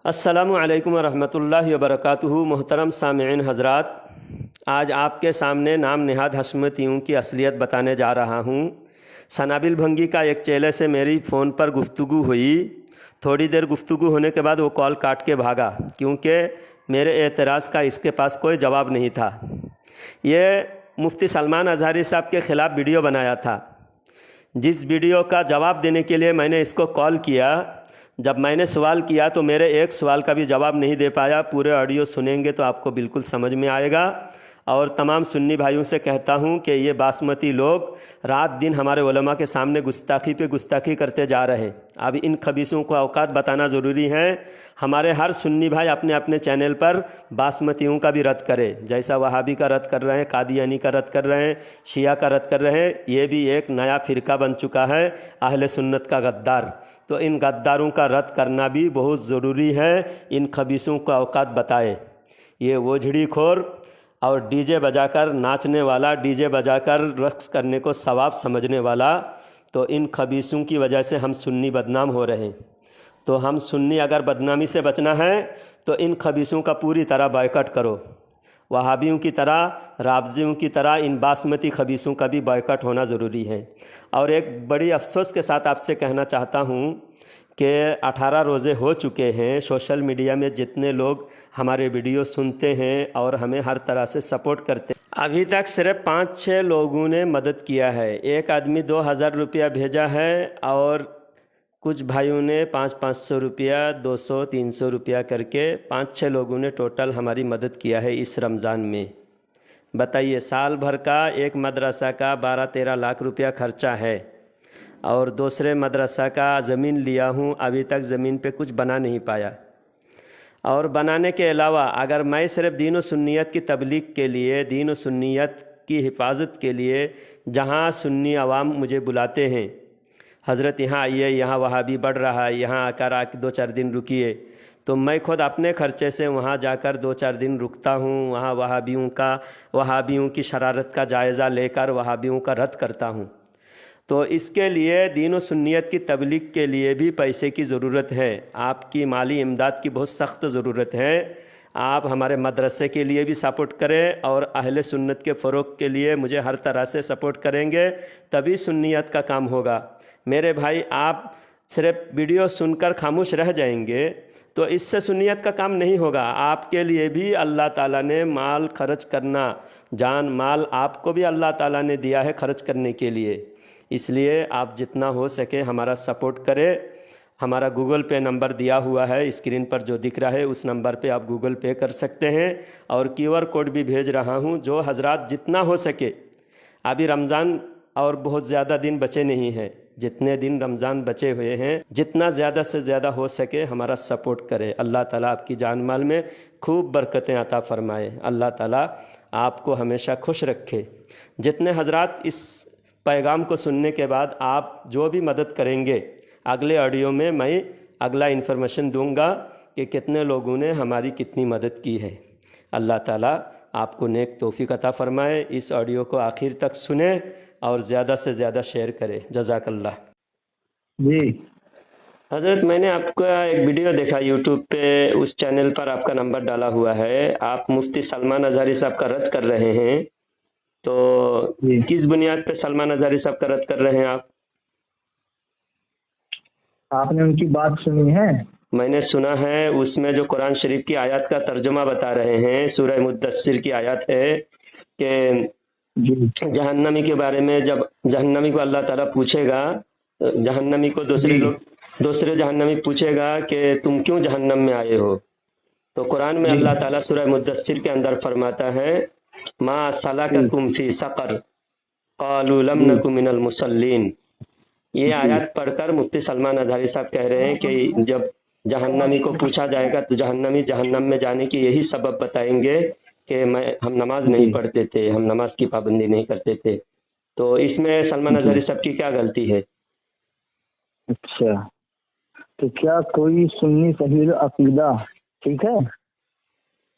السلام علیکم ورحمۃ اللہ وبرکاتہ۔ محترم سامعین حضرات، آج آپ کے سامنے نام نہاد حشمتیوں کی اصلیت بتانے جا رہا ہوں۔ سنابل بھنگی کا ایک چیلے سے میری فون پر گفتگو ہوئی۔ تھوڑی دیر گفتگو ہونے کے بعد وہ کال کاٹ کے بھاگا کیونکہ میرے اعتراض کا اس کے پاس کوئی جواب نہیں تھا۔ یہ مفتی سلمان اظہری صاحب کے خلاف ویڈیو بنایا تھا، جس ویڈیو کا جواب دینے کے لیے میں نے اس کو کال کیا۔ جب میں نے سوال کیا تو میرے ایک سوال کا بھی جواب نہیں دے پایا۔ پورے آڈیو سنیں گے تو آپ کو بالکل سمجھ میں آئے گا۔ اور تمام سنی بھائیوں سے کہتا ہوں کہ یہ باسمتی لوگ رات دن ہمارے علماء کے سامنے گستاخی پہ گستاخی کرتے جا رہے ہیں۔ اب ان خبیثوں کو اوقات بتانا ضروری ہے۔ ہمارے ہر سنی بھائی اپنے اپنے چینل پر باسمتیوں کا بھی رد کرے، جیسا وہابی کا رد کر رہے ہیں، قادیانی کا رد کر رہے ہیں، شیعہ کا رد کر رہے ہیں۔ یہ بھی ایک نیا فرقہ بن چکا ہے، اہل سنت کا غدار۔ تو ان غداروں کا رد کرنا بھی بہت ضروری ہے۔ ان خبیثوں کو اوقات بتائے۔ یہ وجھڑی خور اور ڈی جے بجا کر ناچنے والا، ڈی جے بجا کر رقص کرنے کو ثواب سمجھنے والا، تو ان خبیثوں کی وجہ سے ہم سنی بدنام ہو رہے ہیں۔ تو ہم سنی اگر بدنامی سے بچنا ہے تو ان خبیثوں کا پوری طرح بائیکاٹ کرو۔ وہابیوں کی طرح، رافضیوں کی طرح ان باسمتی خبیثوں کا بھی بائیکاٹ ہونا ضروری ہے۔ اور ایک بڑی افسوس کے ساتھ آپ سے کہنا چاہتا ہوں کہ 18 روزے ہو چکے ہیں۔ سوشل میڈیا میں جتنے لوگ ہمارے ویڈیو سنتے ہیں اور ہمیں ہر طرح سے سپورٹ کرتے ہیں، ابھی تک صرف 5-6 لوگوں نے مدد کیا ہے۔ ایک آدمی 2000 روپیہ بھیجا ہے اور کچھ بھائیوں نے 500 روپیہ، 200-300 روپیہ کر کے 5-6 لوگوں نے ٹوٹل ہماری مدد کیا ہے اس رمضان میں۔ بتائیے، سال بھر کا ایک مدرسہ کا 12-13 لاکھ روپیہ خرچہ ہے، اور دوسرے مدرسہ کا زمین لیا ہوں، ابھی تک زمین پہ کچھ بنا نہیں پایا۔ اور بنانے کے علاوہ اگر میں صرف دین و سنیت کی تبلیغ کے لیے، دین و سنیت کی حفاظت کے لیے، جہاں سنی عوام مجھے بلاتے ہیں، حضرت یہاں آئیے، یہاں وہابی بڑھ رہا ہے، یہاں آ کر 2-4 دن رکیے، تو میں خود اپنے خرچے سے وہاں جا کر 2-4 دن رکتا ہوں، وہاں وہابیوں کی شرارت کا جائزہ لے کر وہابیوں کا رد کرتا ہوں۔ تو اس کے لیے دین و سنیت کی تبلیغ کے لیے بھی پیسے کی ضرورت ہے، آپ کی مالی امداد کی بہت سخت ضرورت ہے۔ آپ ہمارے مدرسے کے لیے بھی سپورٹ کریں اور اہل سنت کے فروغ کے لیے مجھے ہر طرح سے سپورٹ کریں گے، تبھی سنیت کا کام ہوگا۔ میرے بھائی، آپ صرف ویڈیو سن کر خاموش رہ جائیں گے تو اس سے سنیت کا کام نہیں ہوگا۔ آپ کے لیے بھی اللہ تعالیٰ نے مال خرچ کرنا، جان مال آپ کو بھی اللہ تعالیٰ نے دیا ہے خرچ کرنے کے لیے۔ اس لیے آپ جتنا ہو سکے ہمارا سپورٹ کرے۔ ہمارا گوگل پے نمبر دیا ہوا ہے، اسکرین پر جو دکھ رہا ہے اس نمبر پہ آپ گوگل پے کر سکتے ہیں، اور QR کوڈ بھی بھیج رہا ہوں۔ جو حضرات جتنا ہو سکے، ابھی رمضان اور بہت زیادہ دن بچے نہیں ہیں، جتنے دن رمضان بچے ہوئے ہیں، جتنا زیادہ سے زیادہ ہو سکے ہمارا سپورٹ کرے۔ اللہ تعالیٰ آپ کی جان مال میں خوب برکتیں عطا فرمائے۔ اللہ تعالیٰ آپ کو ہمیشہ خوش رکھے۔ جتنے حضرات اس پیغام کو سننے کے بعد آپ جو بھی مدد کریں گے، اگلے آڈیو میں اگلا انفارمیشن دوں گا کہ کتنے لوگوں نے ہماری کتنی مدد کی ہے۔ اللہ تعالیٰ آپ کو نیک توفیق عطا فرمائے۔ اس آڈیو کو آخر تک سنیں اور زیادہ سے زیادہ شیئر کریں۔ جزاک اللہ۔ جی حضرت، میں نے آپ کا ایک ویڈیو دیکھا یوٹیوب پہ، اس چینل پر آپ کا نمبر ڈالا ہوا ہے، آپ مفتی سلمان اظہری صاحب کا رد کر رہے ہیں، تو جی کس بنیاد پہ سلمان اظہری صاحب کا رد کر رہے ہیں آپ نے ان کی بات سنی ہے؟ میں نے سنا ہے، اس میں جو قرآن شریف کی آیات کا ترجمہ بتا رہے ہیں، سورہ مدثر کی آیات ہے کہ جی جہنمی کے بارے میں، جب جہنمی کو اللہ تعالیٰ پوچھے گا، جہنمی کو دوسرے جہنمی پوچھے گا کہ تم کیوں جہنم میں آئے ہو، تو قرآن میں اللہ تعالیٰ سورہ مدثر کے اندر فرماتا ہے ما سلککم فی سقر قالوا لم نک من المصلین۔ یہ آیات پڑھ کر مفتی سلمان اظہری صاحب کہہ رہے ہیں کہ جب جہنمی کو پوچھا جائے گا تو جہنمی جہنم میں جانے کی یہی سبب بتائیں گے کہ ہم نماز نہیں پڑھتے تھے، ہم نماز کی پابندی نہیں کرتے تھے۔ تو اس میں سلمان اظہری صاحب کی کیا غلطی ہے؟ اچھا، تو کیا کوئی سنی صحیح عقیدہ ٹھیک ہے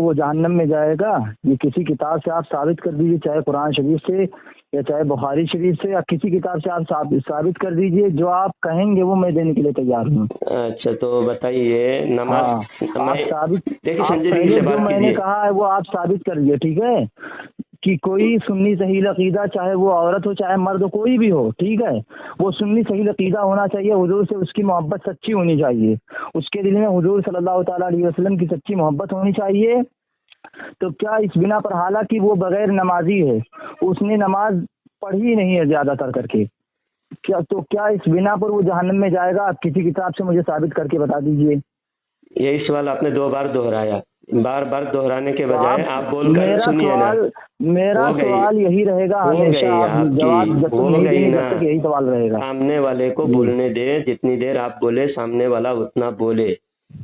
وہ جہنم میں جائے گا؟ یہ کسی کتاب سے آپ ثابت کر دیجئے، چاہے قرآن شریف سے یا چاہے بخاری شریف سے، یا کسی کتاب سے آپ ثابت کر دیجئے، جو آپ کہیں گے وہ میں دینے کے لیے تیار ہوں۔ اچھا تو بتائیے نماز آپ ثابت، دیکھیے آپ سنجیدگی پہلے سے جو بات میں نے کیجیے۔ کہا ہے وہ آپ ثابت کر دیجئے، ٹھیک ہے؟ کہ کوئی سنی صحیح عقیدہ، چاہے وہ عورت ہو چاہے مرد ہو، کوئی بھی ہو، ٹھیک ہے، وہ سنی صحیح عقیدہ ہونا چاہیے، حضور سے اس کی محبت سچی ہونی چاہیے، اس کے دل میں حضور صلی اللہ تعالیٰ علیہ وسلم کی سچی محبت ہونی چاہیے۔ تو کیا اس بنا پر، حالانکہ وہ بغیر نمازی ہے، اس نے نماز پڑھی نہیں ہے زیادہ تر کر کے، کیا اس بنا پر وہ جہنم میں جائے گا؟ آپ کسی کتاب سے مجھے ثابت کر کے بتا دیجئے۔ یہی سوال آپ نے 2 بار دہرایا، بار بار دہرانے کے تو بجائے آپ بول کر سنیے نا۔ میرا ہو گئی، سوال یہی رہے گا ہو ہمیشہ، گئی آپ آپ جواب کی، جب تک ہو نہیں گئی دیں گے نا۔ تب تک یہی سوال رہے گا۔ سامنے والے کو بولنے دے، جتنی دیر آپ بولے سامنے والا اتنا بولے،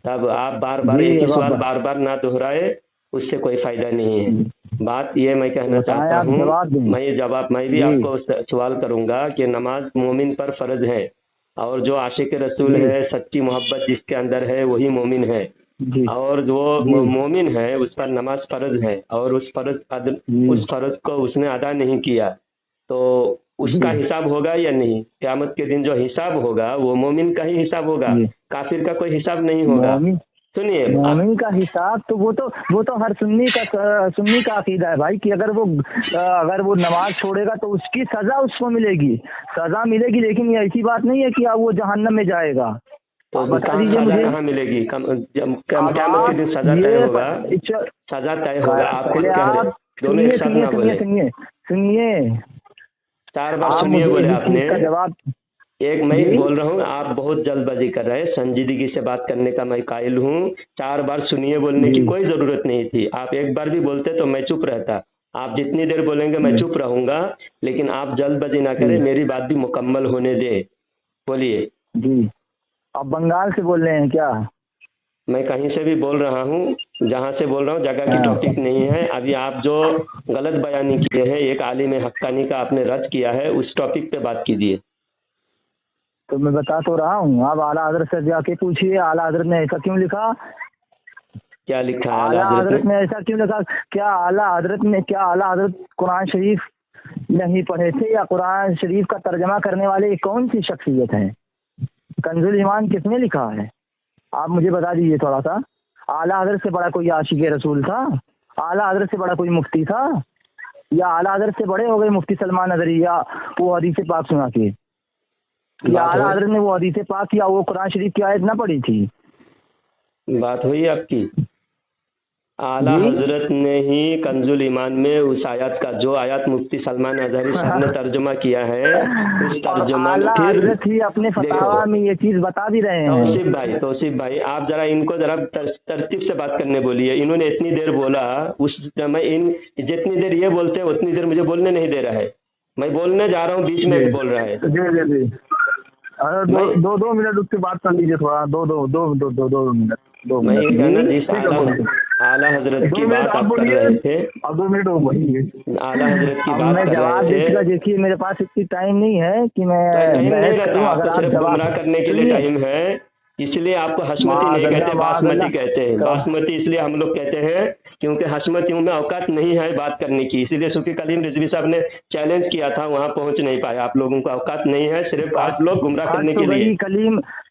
تب آپ بار بار ایک ہی سوال بار بار نہ دہرائے، اس سے کوئی فائدہ نہیں ہے۔ بات یہ میں کہنا چاہتا ہوں، میں یہ جواب میں بھی آپ کو سوال کروں گا کہ نماز مومن پر فرض ہے، اور جو عاشق رسول ہے، سچی محبت جس کے اندر ہے وہی مومن ہے، اور جو مومن ہے اس پر نماز فرض ہے، اور اس فرض کو اس نے ادا نہیں کیا تو اس کا حساب ہوگا یا نہیں؟ قیامت کے دن جو حساب ہوگا وہ مومن کا ہی حساب ہوگا، کافر کا کوئی حساب نہیں ہوگا۔ سنیے، مومن کا حساب تو وہ تو ہر سنی کا عقیدہ ہے بھائی، کہ اگر وہ نماز چھوڑے گا تو اس کی سزا اس کو ملے گی، لیکن یہ ایسی بات نہیں ہے کہ اب وہ جہنم میں جائے گا۔ تو بتا دیجیے سزا مجھے کہاں ملے گی؟ قیامت کے دن سزا طے ہوگا، سزا طے ہوگا۔ آپ خود کہہ رہے، دونوں ایک ساتھ نہ بولے، سنیے 4 بار سنیے بولے آپ نے۔ جواب ایک میں بول رہا ہوں، آپ بہت جلد بازی کر رہے ہیں، سنجیدگی سے بات کرنے کا میں قائل ہوں۔ 4 بار سنیے بولنے کی کوئی ضرورت نہیں تھی، آپ ایک بار بھی بولتے تو میں چپ رہتا۔ آپ جتنی دیر بولیں گے میں چپ رہوں گا، لیکن آپ جلد بازی نہ کریں، میری بات بھی مکمل ہونے دے۔ بولیے۔ جی، آپ بنگال سے بول رہے ہیں کیا؟ میں کہیں سے بھی بول رہا ہوں، جہاں سے بول رہا ہوں جگہ کی ٹاپک نہیں ہے۔ ابھی آپ جو غلط بیانی کیے ہیں، ایک عالم حقانی کا آپ نے رد کیا ہے، اس ٹاپک پہ بات کیجیے۔ تو میں بتا تو رہا ہوں، آپ اعلیٰ حضرت سے جا کے پوچھیے اعلیٰ حضرت نے ایسا کیوں لکھا۔ کیا لکھا ہے اعلیٰ حضرت نے ایسا کیوں لکھا؟ کیا اعلیٰ حضرت قرآن شریف نہیں پڑھے تھے، یا قرآن شریف کا ترجمہ کرنے والے کون سی شخصیت ہیں؟ کنز الایمان کس نے لکھا ہے؟ آپ مجھے بتا دیجیے تھوڑا سا۔ اعلیٰ حضرت سے بڑا کوئی عاشق رسول تھا؟ اعلیٰ حضرت سے بڑا کوئی مفتی تھا؟ یا اعلیٰ حضرت سے بڑے ہو گئے مفتی سلمان نظری، یا وہ حدیث پاک سنا کے، یا اعلیٰ حضرت نے وہ حدیث پاک یا وہ قرآن شریف کی آیت نہ پڑھی تھی؟ بات ہوئی آپ کی۔ اعلیٰ حضرت نے ہی کنز الایمان میں اس آیات کا، جو آیات مفتی سلمان اظہری صاحب نے ترجمہ کیا ہے، اس ترجمہ اعلیٰ حضرت ہی اپنے فتاویٰ میں یہ چیز بتا بھی رہے ہیں۔ توصیف بھائی آپ ذرا ان کو ذرا ترتیب سے بات کرنے بولیے۔ انہوں نے اتنی دیر بولا، میں جتنی دیر یہ بولتے ہیں اتنی دیر مجھے بولنے نہیں دے رہا ہے، میں بولنے جا رہا ہوں، بیچ میں بول رہا ہے۔ جی دو منٹ اس سے بات کر لیجیے تھوڑا، دو منٹ۔ میں یہ کہنا، جس اعلیٰ حضرت کی بات آپ کر رہے تھے، اب 2 منٹ بولیے۔ اعلیٰ حضرت کی بات میں کر جواب رہے تھے۔ دیکھیے میرے پاس اتنی ٹائم نہیں ہے کہ میں نہیں رہتا، آپ کو صرف گمراہ کرنے کے لیے ٹائم ہے، اس لیے آپ کو حشمتی نہیں کہتے، باسمتی کہتے ہیں۔ باسمتی اس لیے ہم لوگ کہتے ہیں کیونکہ حشمتیوں میں اوقات نہیں ہے بات کرنے کی، اسی لیے صوفی کلیم رضوی صاحب نے چیلنج کیا تھا، وہاں پہنچ نہیں پایا۔ آپ لوگوں کو اوقات نہیں ہے، صرف آپ لوگ گمراہ کرنے کے لیے۔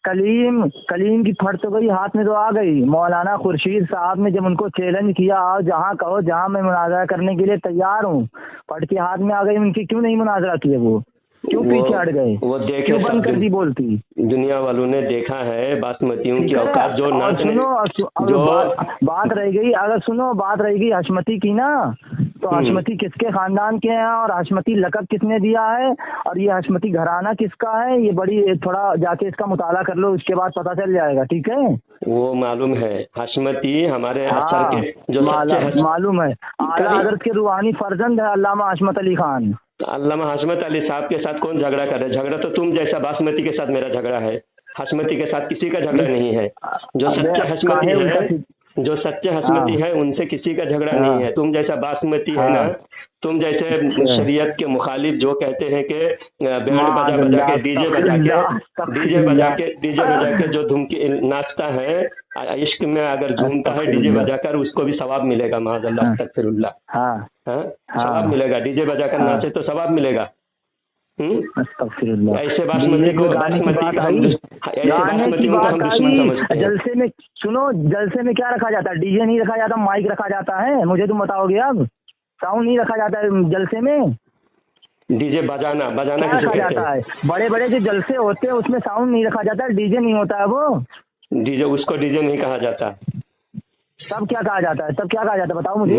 کلیم کی پھٹ تو گئی، ہاتھ میں تو آ گئی۔ مولانا خورشید صاحب نے جب ان کو چیلنج کیا، آؤ جہاں کہو، جہاں میں مناظرہ کرنے کے لیے تیار ہوں، پھٹ کے ہاتھ میں آ گئی، ان کی کیوں نہیں مناظرہ کیے؟ وہ کیوں پیچھے ہٹ گئے؟ وہ دیکھے، کیوں بند کر دی بولتی؟ دنیا والوں نے دیکھا ہے باسمتیوں کی اوقات جو بات رہ گئی، اگر سنو بات رہ گئی حشمتی کی نا، تو حشمتی کس کے خاندان کے ہیں، اور حشمتی لقب کس نے دیا ہے، اور یہ حشمتی گھرانہ کس کا ہے، یہ بڑی تھوڑا جا کے اس کا مطالعہ کر لو، اس کے بعد پتہ چل جائے گا، ٹھیک ہے؟ وہ معلوم ہے حشمتی ہمارے اثر کے جو معلوم ہے، اعلیٰ حضرت کے روحانی فرزند ہے علامہ حشمت علی خان۔ علامہ حشمت علی صاحب کے ساتھ کون جھگڑا کر رہے؟ جھگڑا تو تم جیسا باسمتی کے ساتھ میرا جھگڑا ہے، حشمتی کے ساتھ کسی کا جھگڑا نہیں ہے۔ جو سچے حشمتی ہے ان سے کسی کا جھگڑا نہیں ہے، تم جیسا باسمتی ہے نا، تم جیسے شریعت کے مخالف جو کہتے ہیں کہ بینڈ بجا بجا کے ڈی جے بجا کے جو دھمکی ناچتا ہے، عشق میں اگر جھومتا ہے ڈی جے بجا کر، اس کو بھی ثواب ملے گا، معاذ اللہ استغفر اللہ، ثواب ملے گا، ڈی جے بجا کر ناچے تو ثواب ملے گا۔ ایسے باسمتی کو جلسے میں سنو، جلسے میں کیا رکھا جاتا ہے؟ ڈی جے نہیں رکھا جاتا، مائک رکھا جاتا ہے، مجھے تم بتاؤ گے اب؟ ساؤنڈ نہیں رکھا جاتا ہے جلسے میں، ڈی جے بجانا رکھا جاتا ہے؟ بڑے بڑے جو جلسے ہوتے ہیں اس میں ساؤنڈ نہیں رکھا جاتا ہے، ڈی جے نہیں ہوتا ہے وہ، ڈی جے، اس کو ڈی جے نہیں کہا جاتا۔ تب کیا کہا جاتا ہے؟ تب کیا کہا جاتا ہے بتاؤ مجھے؟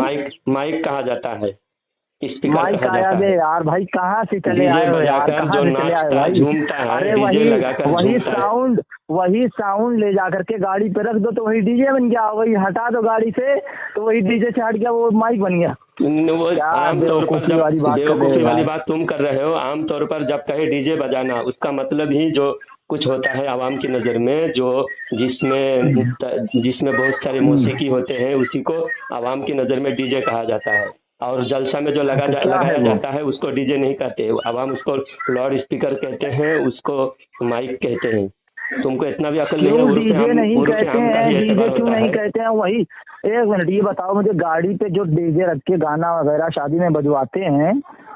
مائک کہا جاتا ہے، مائک آیا بے یار بھائی، کہاں سے چلے آئے ہو یار، کہاں سے چلے آئے بھائی؟ ارے وہی ساؤنڈ لے جا کر کے گاڑی پہ رکھ دو تو وہی ڈی جے بن گیا، وہی ہٹا دو گاڑی سے تو وہی ڈی جے سے ہٹ گیا، وہ مائک بن گیا۔ بیوقوفی والی بات تم کر رہے ہو۔ عام طور پر جب کہے ڈی جے بجانا، اس کا مطلب ہی جو کچھ ہوتا ہے عوام کی نظر میں، جس میں بہت سارے موسیقی ہوتے ہیں، اسی کو عوام کی نظر میں ڈی جے کہا جاتا ہے۔ اور جلسہ میں جو لگایا جاتا ہے اس کو ڈی جے نہیں کہتے، عوام اس کو لاؤڈ اسپیکر کہتے ہیں، اس کو مائک کہتے ہیں۔ تم کو اتنا بھی عقل نہیں ہے؟ ڈی جے نہیں کہتے ہیں، ڈی جے کیوں نہیں کہتے ہیں؟ وہی ایک منٹ یہ بتاؤ مجھے، گاڑی پہ جو ڈی جے رکھ کے گانا وغیرہ شادی میں بجواتے ہیں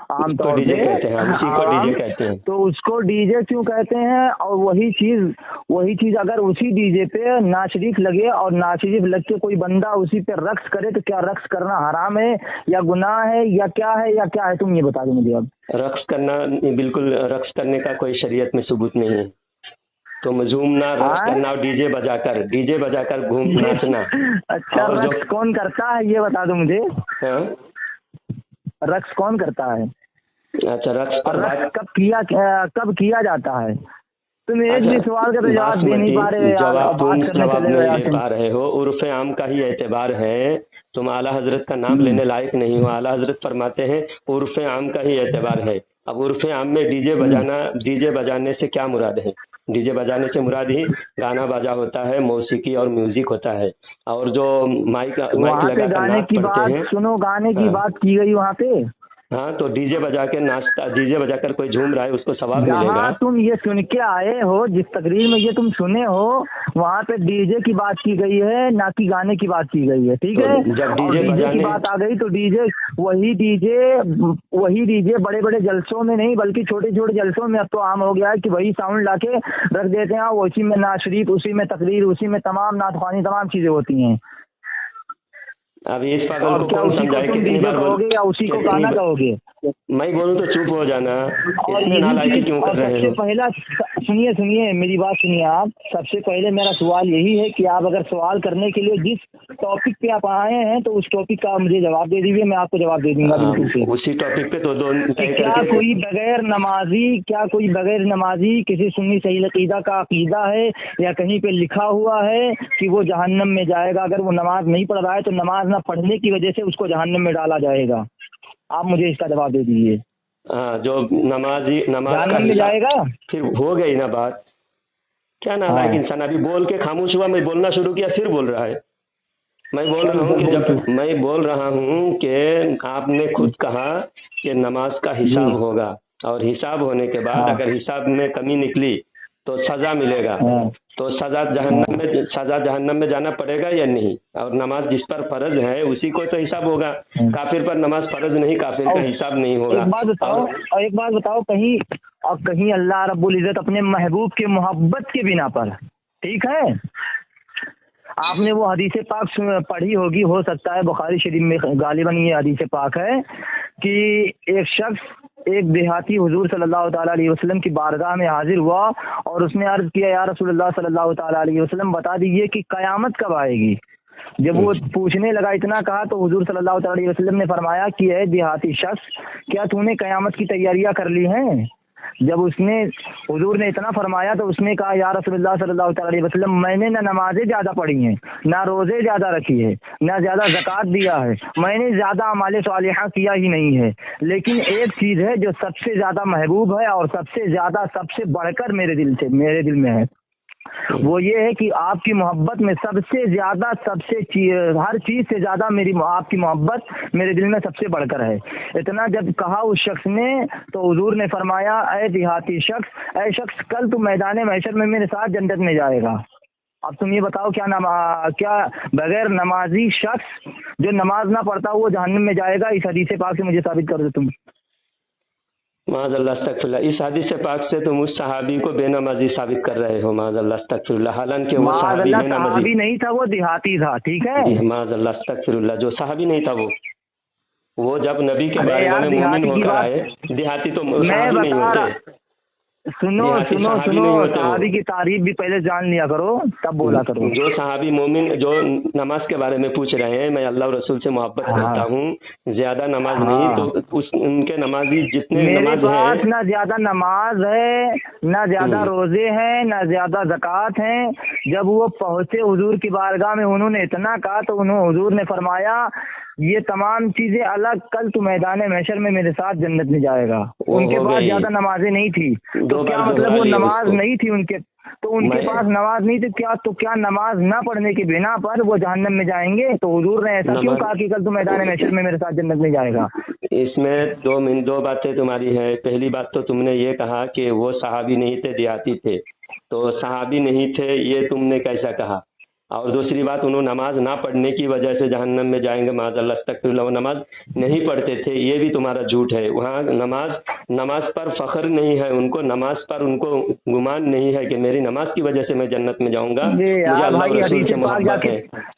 عام طور پہ، تو اس کو ڈی جے کیوں کہتے ہیں؟ اور وہی چیز اگر اسی ڈی جے پہ نعت شریف لگے اور نعت شریف لگ کے کوئی بندہ اسی پہ رقص کرے تو کیا رقص کرنا حرام ہے یا گناہ ہے یا کیا ہے تم یہ بتا دو مجھے اب۔ رقص کرنا بالکل، رقص کرنے کا کوئی شریعت میں ثبوت نہیں ہے۔ تم جھومنا، رقص کرنا اور ڈی جے بجا کر گھوم ناچنا۔ اچھا، رقص کون کرتا ہے یہ بتا دو مجھے؟ رقص کون کرتا ہے؟ اچھا، رقص کب کیا جاتا ہے؟ تم ایک بھی سوال کا تو جواب دے نہیں پا رہے، جواب پا رہے ہو۔ عرف عام کا ہی اعتبار ہے، تم اعلیٰ حضرت کا نام لینے لائق نہیں ہو۔ اعلیٰ حضرت فرماتے ہیں عرف عام کا ہی اعتبار ہے۔ اب عرف عام میں ڈی جے بجانے سے کیا مراد ہے؟ ڈی جے بجانے سے مراد ہی گانا باجا ہوتا ہے، موسیقی اور میوزک ہوتا ہے۔ اور جو مائک لگا گانے کی بات سنو، گانے کی بات کی گئی وہاں پہ، ہاں تو ڈی جے بجا کے ناچتا، ڈی جے بجا کر کوئی جھوم رہا ہے اس کو ثواب ملے گا۔ تم یہ سن کے آئے ہو، جس تقریر میں یہ تم سنے ہو وہاں پہ ڈی جے کی بات کی گئی ہے، نہ کہ گانے کی بات کی گئی ہے، ٹھیک ہے؟ جب ڈی جے کی بات آ گئی تو وہی ڈی جے بڑے بڑے جلسوں میں نہیں بلکہ چھوٹے چھوٹے جلسوں میں اب تو عام ہو گیا ہے کہ وہی ساؤنڈ لا کے رکھ دیتے ہیں، اسی میں نعت شریف، اسی میں تقریر، اسی میں تمام نعت خوانی، تمام چیزیں ہوتی ہیں۔ اب اس پاگل کو کون سمجھائے؟ کتنی بار کہو گے یا اسی کو گانا کہو گے؟ میں بولوں تو چپ ہو جانا، نالائکی کیوں کر رہے ہو؟ پہلا سنیے میری بات سنیے آپ۔ سب سے پہلے میرا سوال یہی ہے کہ آپ اگر سوال کرنے کے لیے جس ٹاپک پہ آپ آئے ہیں تو اس ٹاپک کا مجھے جواب دے دیجیے، میں آپ کو جواب دے دوں گا بالکل سے۔ اسی ٹاپک پہ تو کیا کوئی بغیر نمازی کسی سنی صحیح عقیدہ کا عقیدہ ہے یا کہیں پہ لکھا ہوا ہے کہ وہ جہنم میں جائے گا اگر وہ نماز نہیں پڑھ رہا ہے، تو نماز نہ پڑھنے کی وجہ سے اس کو جہنم میں ڈالا جائے گا؟ آپ مجھے اس کا جواب دے دیجیے۔ ہاں، جو نماز جہنم میں جائے گا، پھر ہو گئی نا بات۔ کیا نالائق انسان، ابھی بول کے خاموش ہوا، میں بولنا شروع کیا پھر بول رہا ہے۔ میں بول رہا ہوں کہ آپ نے خود کہا کہ نماز کا حساب ہوگا، اور حساب ہونے کے بعد اگر حساب میں کمی نکلی تو سزا ملے گا، تو سزا جہنم میں جانا پڑے گا یا نہیں؟ اور نماز جس پر فرض ہے اسی کو تو حساب ہوگا، کافر پر نماز فرض نہیں، کافر کا حساب نہیں ہوگا۔ ایک بات بتاؤ، کہیں اللہ رب العزت اپنے محبوب کے محبت کے بنا پر، ٹھیک ہے، آپ نے وہ حدیث پاک پڑھی ہوگی، ہو سکتا ہے بخاری شریف میں غالباً یہ حدیث پاک ہے کہ ایک شخص، ایک دیہاتی حضور صلی اللہ تعالیٰ علیہ وسلم کی بارگاہ میں حاضر ہوا اور اس نے عرض کیا، یا رسول اللہ صلی اللہ تعالیٰ علیہ وسلم بتا دیجیے کہ قیامت کب آئے گی؟ جب وہ پوچھنے لگا اتنا کہا تو حضور صلی اللہ تعالیٰ علیہ وسلم نے فرمایا کہ اے دیہاتی شخص، کیا تو نے قیامت کی تیاریاں کر لی ہیں؟ جب حضور نے اتنا فرمایا تو اس نے کہا، یا رسول اللہ صلی اللہ تعالیٰ علیہ وسلم، میں نے نہ نمازیں زیادہ پڑھی ہیں، نہ روزے زیادہ رکھی ہے، نہ زیادہ زکوٰۃ دیا ہے، میں نے زیادہ اعمال صالحہ کیا ہی نہیں ہے، لیکن ایک چیز ہے جو سب سے زیادہ محبوب ہے اور سب سے بڑھ کر میرے دل میں ہے، وہ یہ ہے کہ آپ کی محبت میں سب سے زیادہ ہر چیز سے زیادہ آپ کی محبت میرے دل میں سب سے بڑھ کر ہے۔ اتنا جب کہا اس شخص نے تو حضور نے فرمایا اے دیہاتی شخص، اے شخص کل تو میدان محشر میں میرے ساتھ جنت میں جائے گا۔ اب تم یہ بتاؤ کیا بغیر نمازی شخص جو نماز نہ پڑھتا وہ جہنم میں جائے گا؟ اس حدیث پاک سے مجھے ثابت کر دو تم۔ معاذ اللہ استغفر اللہ، اس حدیث پاک سے تم اس صحابی کو بے نمازی ثابت کر رہے ہو۔ معاذ اللہ استغفر اللہ، حالانکہ وہ صحابی نہیں تھا، وہ دیہاتی تھا، ٹھیک ہے؟ معاذ اللہ استغفر اللہ، جو صحابی نہیں تھا وہ جب نبی کے بارے میں مومن ہو کر آئے، دیہاتی تو صحابی نہیں ہوتے۔ سنو صحابی کی تعریف بھی پہلے جان لیا کرو تب بولا کرو۔ جو صحابی مومن جو نماز کے بارے میں پوچھ رہے ہیں، میں اللہ اور رسول سے محبت کرتا ہوں، زیادہ نماز نہیں تو ان کے نمازی جتنے میرے پاس نہ زیادہ نماز ہے، نہ زیادہ روزے ہیں، نہ زیادہ زکوٰۃ ہیں۔ جب وہ پہنچے حضور کی بارگاہ میں، انہوں نے اتنا کہا تو حضور نے فرمایا یہ تمام چیزیں الگ، کل تو میدان محشر میں میرے ساتھ جنت میں جائے گا۔ ان کے پاس زیادہ نمازیں نہیں تھی تو کیا مطلب وہ نماز نہیں تھی ان کے پاس نماز نہیں تھی تو کیا نماز نہ پڑھنے کی بنا پر وہ جہنم میں جائیں گے؟ تو حضور نے ایسا کیوں کہا کہ کل تو میدان محشر میں میرے ساتھ جنت میں جائے گا؟ اس میں دو باتیں تمہاری ہیں۔ پہلی بات تو تم نے یہ کہا کہ وہ صحابی نہیں تھے، دیہاتی تھے، تو صحابی نہیں تھے یہ تم نے کیسا کہا؟ اور دوسری بات، انہوں نماز نہ پڑھنے کی وجہ سے جہنم میں جائیں گے، معاذ اللہ استغفر اللہ، وہ نماز نہیں پڑھتے تھے، یہ بھی تمہارا جھوٹ ہے۔ وہاں نماز پر فخر نہیں ہے ان کو، نماز پر ان کو گمان نہیں ہے کہ میری نماز کی وجہ سے میں جنت میں جاؤں گا۔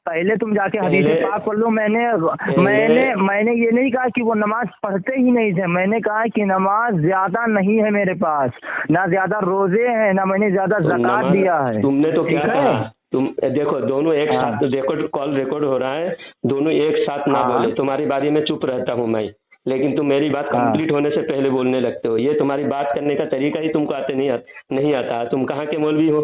پہلے تم جا کے حدیث پاک پڑھ لو۔ میں نے یہ نہیں کہا کہ وہ نماز پڑھتے ہی نہیں تھے، میں نے کہا کہ نماز زیادہ نہیں ہے میرے پاس، نہ زیادہ روزے ہیں، نہ میں نے زیادہ زکوٰۃ دیا ہے۔ تم نے تو کیا کہا؟ تم دیکھو دونوں ایک ساتھ، دیکھو کال ریکارڈ ہو رہا ہے، دونوں ایک ساتھ نہ بولے۔ تمہاری باری میں چپ رہتا ہوں میں، لیکن تم میری بات کمپلیٹ ہونے سے پہلے بولنے لگتے ہو۔ یہ تمہاری بات کرنے کا طریقہ ہی تم کو نہیں آتا۔ تم کہاں کے مولوی ہو؟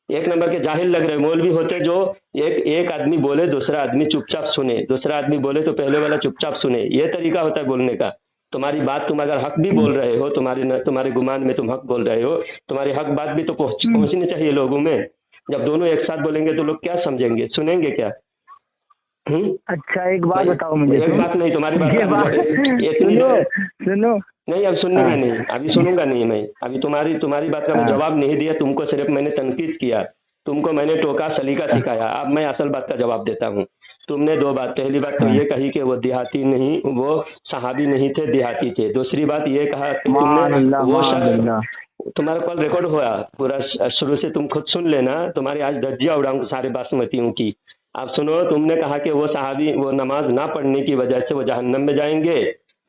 ایک نمبر کے جاہل لگ رہے۔ مولوی ہوتے جو ایک آدمی بولے دوسرا آدمی چپ چاپ سنے، دوسرا آدمی بولے تو پہلے والا چپ چاپ سنے، یہ طریقہ ہوتا ہے بولنے کا۔ تمہاری بات تم اگر حق بھی بول رہے ہو، تمہارے گمان میں تم حق بول رہے ہو، تمہاری حق بات بھی تو پہنچنی چاہیے لوگوں میں۔ جب دونوں ایک ساتھ بولیں گے تو لوگ کیا سمجھیں گے، سنیں گے کیا؟ اچھا ایک بات بتاؤ مجھے۔ ایک بات نہیں، تمہاری بات سنو نہیں، اب سننے کا نہیں، ابھی سنوں گا نہیں میں۔ ابھی تمہاری بات کا میں جواب نہیں دیا، تم کو صرف میں نے تنقید کیا، تم کو میں نے ٹوکا، سلیقہ سکھایا۔ اب میں اصل بات کا جواب دیتا ہوں۔ تم نے دو بات، پہلی بات تو یہ کہی کہ وہ دیہاتی نہیں، وہ صحابی نہیں تھے، دیہاتی تھے۔ دوسری بات یہ کہا کہ تمہارا کال ریکارڈ ہوا پورا شروع سے، تم خود سن لینا، تمہاری آج دھجیاں اڑاؤں سارے باسمتیوں کی۔ اب سنو، تم نے کہا کہ وہ صحابی وہ نماز نہ پڑھنے کی وجہ سے وہ جہنم میں جائیں گے۔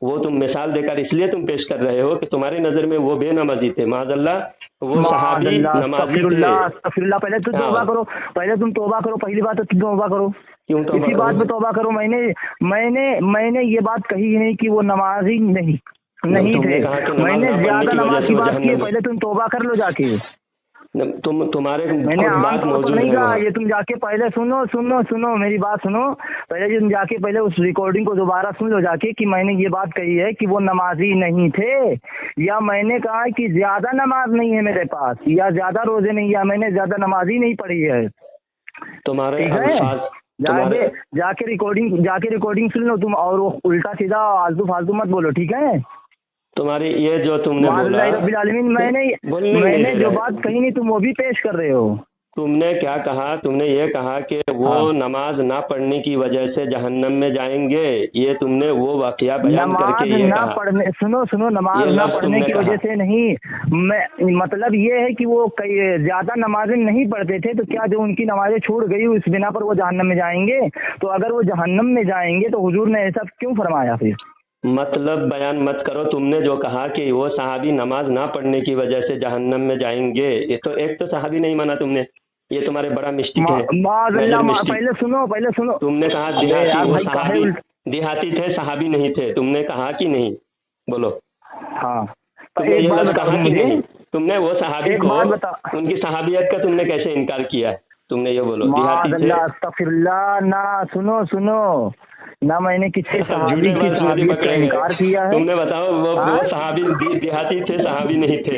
وہ تم مثال دے کر اس لیے تم پیش کر رہے ہو کہ تمہاری نظر میں وہ بے نمازی تھے، معاذ اللہ وہ صحابی نمازی تھے۔ پہلے تو توبہ کرو، پہلے تم توبہ کرو، پہلی بات تو توبہ کرو، اسی بات پہ توبہ کرو۔ میں نے یہ بات کہی ہی نہیں کہ وہ نمازی نہیں تھے، میں نے زیادہ نماز کی بات کی ہے۔ پہلے تم توبہ کر لو جا کے۔ تمہارے میں نے عام طور پر نہیں کہا یہ، تم جا کے پہلے سنو میری بات سنو، پہلے تم جا کے پہلے اس ریکارڈنگ کو دوبارہ سن لو جا کے کہ میں نے یہ بات کہی ہے کہ وہ نمازی نہیں تھے، یا میں نے کہا کہ زیادہ نماز نہیں ہے میرے پاس، یا زیادہ روزے نہیں، یا میں نے زیادہ نمازی نہیں پڑھی ہے۔ تمہارے جا کے ریکارڈنگ سن لو تم، اور وہ الٹا سیدھا آلتو فالتو مت بولو، ٹھیک ہے؟ تمہاری یہ جو تم نے بولا رب العالمین، میں نے جو بات کہی نہیں تم وہ بھی پیش کر رہے ہو۔ تم نے کیا کہا؟ تم نے یہ کہا کہ وہ نماز نہ پڑھنے کی وجہ سے جہنم میں جائیں گے، یہ تم نے وہ واقعہ بیان کر کے یہ کہا۔ سنو نماز نہ پڑھنے کی وجہ سے نہیں، مطلب یہ ہے کہ وہ زیادہ نمازیں نہیں پڑھتے تھے، تو کیا جو ان کی نمازیں چھوٹ گئی اس بنا پر وہ جہنم میں جائیں گے؟ تو اگر وہ جہنم میں جائیں گے تو حضور نے ایسا کیوں فرمایا پھر؟ مطلب بیان مت کرو۔ تم نے جو کہا کہ وہ صحابی نماز نہ پڑھنے کی وجہ سے جہنم میں جائیں گے، ایک تو صحابی نہیں مانا تم نے، یہ تمہارے بڑا مسٹیک ہے۔ پہلے سنو تم نے کہا دیہاتی تھے، صحابی نہیں تھے، تم نے کہا کہ نہیں؟ بولو۔ ہاں، تم نے یہ بات کہا کہ نہیں؟ تم نے وہ صحابی کو، ان کی صحابیت کا تم نے کیسے انکار کیا؟ تم نے یہ بولو دیہاتی تھے۔ استغفر اللہ، نہ سنو نہ میں نے کسی صحابی کی صحابیت کا انکار کیا ہے۔ تم نے بتاؤ وہ صحابی دیہاتی تھے، صحابی نہیں تھے،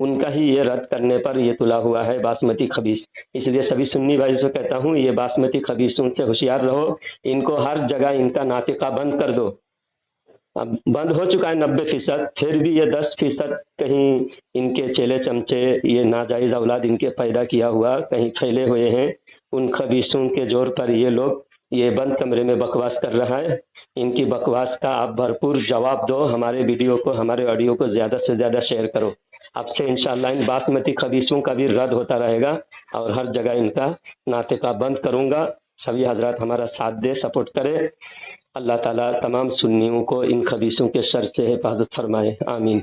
ان کا ہی یہ رد کرنے پر یہ تلا ہوا ہے باسمتی خبیث۔ اس لیے سبھی سنی بھائی سے کہتا ہوں یہ باسمتی خبیثوں سے ہوشیار رہو، ان کو ہر جگہ ان کا ناطقہ بند کر دو۔ اب بند ہو چکا ہے 90%، پھر بھی یہ 10% کہیں ان کے چیلے چمچے، یہ ناجائز اولاد ان کے پیدا کیا ہوا کہیں پھیلے ہوئے ہیں، ان خبیثوں کے زور پر یہ لوگ یہ بند کمرے میں بکواس کر رہا ہے۔ ان کی بکواس کا آپ بھرپور جواب دو، ہمارے ویڈیو کو، ہمارے آڈیو کو زیادہ سے زیادہ شیئر کرو۔ اب سے انشاءاللہ ان باسمتی خبیثوں کا بھی رد ہوتا رہے گا اور ہر جگہ ان کا ناطقہ بند کروں گا۔ سبھی حضرات ہمارا ساتھ دے، سپورٹ کرے۔ اللہ تعالیٰ تمام سنیوں کو ان خبیثوں کے شر سے حفاظت فرمائے، آمین۔